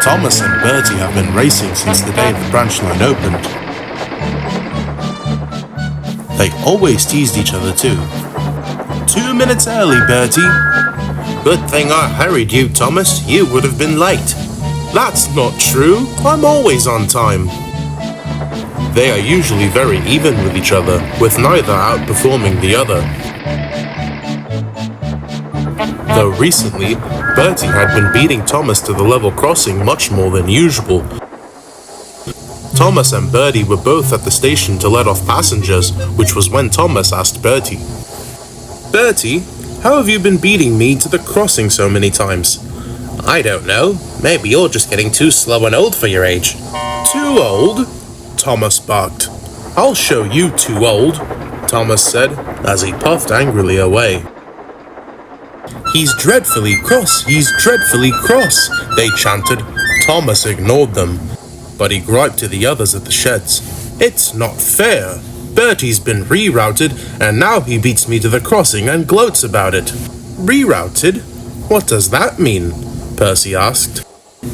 Thomas and Bertie have been racing since the day the branch line opened. They always teased each other too. 2 minutes early, Bertie. Good thing I hurried you, Thomas. You would have been late. That's not true. I'm always on time. They are usually very even with each other, with neither outperforming the other. Though recently, Bertie had been beating Thomas to the level crossing much more than usual. Thomas and Bertie were both at the station to let off passengers, which was when Thomas asked Bertie, "Bertie, how have you been beating me to the crossing so many times?" "I don't know. Maybe you're just getting too slow and old for your age." "Too old?" Thomas barked. "I'll show you too old," Thomas said, as he puffed angrily away. "He's dreadfully cross, he's dreadfully cross," they chanted. Thomas ignored them, but he griped to the others at the sheds. "It's not fair. Bertie's been rerouted, and now he beats me to the crossing and gloats about it." "Rerouted? What does that mean?" Percy asked.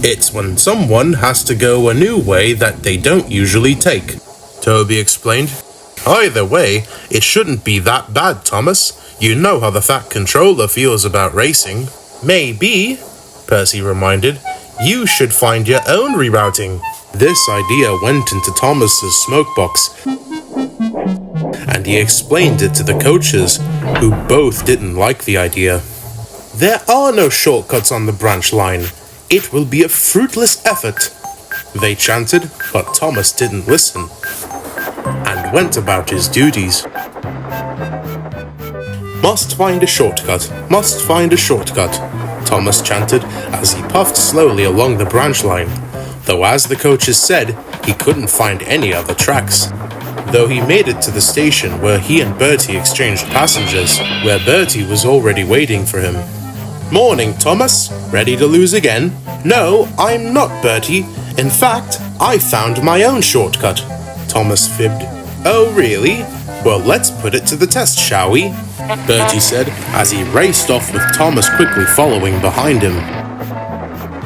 "It's when someone has to go a new way that they don't usually take," Toby explained. "Either way, it shouldn't be that bad, Thomas. You know how the Fat Controller feels about racing." "Maybe," Percy reminded. "You should find your own rerouting." This idea went into Thomas's smokebox, and he explained it to the coaches, who both didn't like the idea. "There are no shortcuts on the branch line. It will be a fruitless effort," they chanted, but Thomas didn't listen, and went about his duties. "Must find a shortcut, must find a shortcut," Thomas chanted as he puffed slowly along the branch line, though as the coaches said, he couldn't find any other tracks. Though he made it to the station where he and Bertie exchanged passengers, where Bertie was already waiting for him. "Morning, Thomas. Ready to lose again?" "No, I'm not, Bertie. In fact, I found my own shortcut," Thomas fibbed. "Oh, really? Well, let's put it to the test, shall we?" Bertie said as he raced off with Thomas quickly following behind him.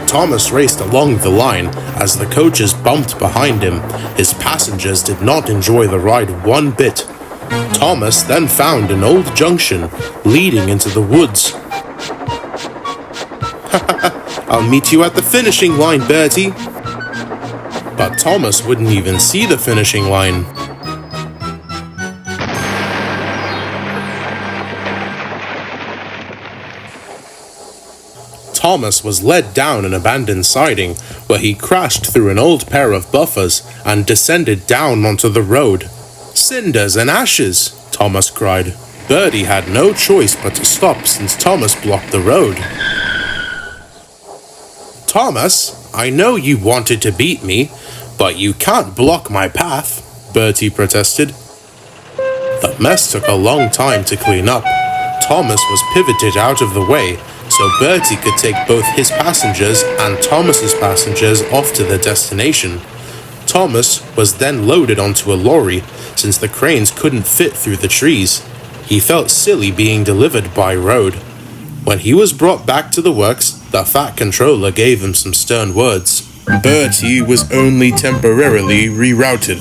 Thomas raced along the line as the coaches bumped behind him. His passengers did not enjoy the ride one bit. Thomas then found an old junction leading into the woods. "I'll meet you at the finishing line, Bertie." But Thomas wouldn't even see the finishing line. Thomas was led down an abandoned siding where he crashed through an old pair of buffers and descended down onto the road. "Cinders and ashes!" Thomas cried. Bertie had no choice but to stop since Thomas blocked the road. "Thomas, I know you wanted to beat me, but you can't block my path," Bertie protested. The mess took a long time to clean up. Thomas was pivoted out of the way, so Bertie could take both his passengers and Thomas's passengers off to their destination. Thomas was then loaded onto a lorry, since the cranes couldn't fit through the trees. He felt silly being delivered by road. When he was brought back to the works, the Fat Controller gave him some stern words. Bertie was only temporarily rerouted.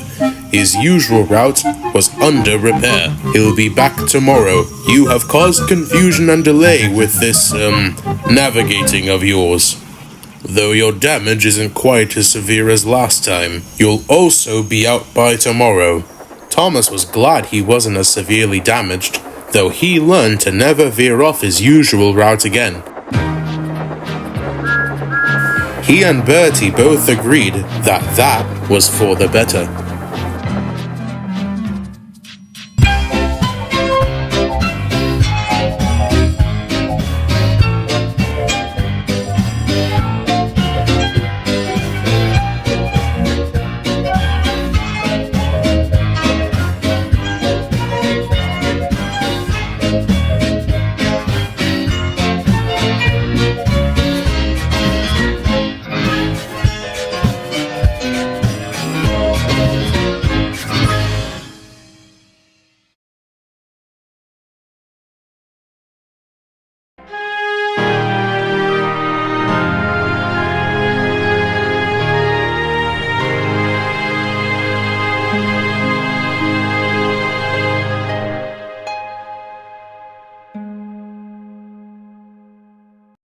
His usual route was under repair. He'll be back tomorrow. You have caused confusion and delay with this, navigating of yours. Though your damage isn't quite as severe as last time, you'll also be out by tomorrow." Thomas was glad he wasn't as severely damaged, though he learned to never veer off his usual route again. He and Bertie both agreed that was for the better.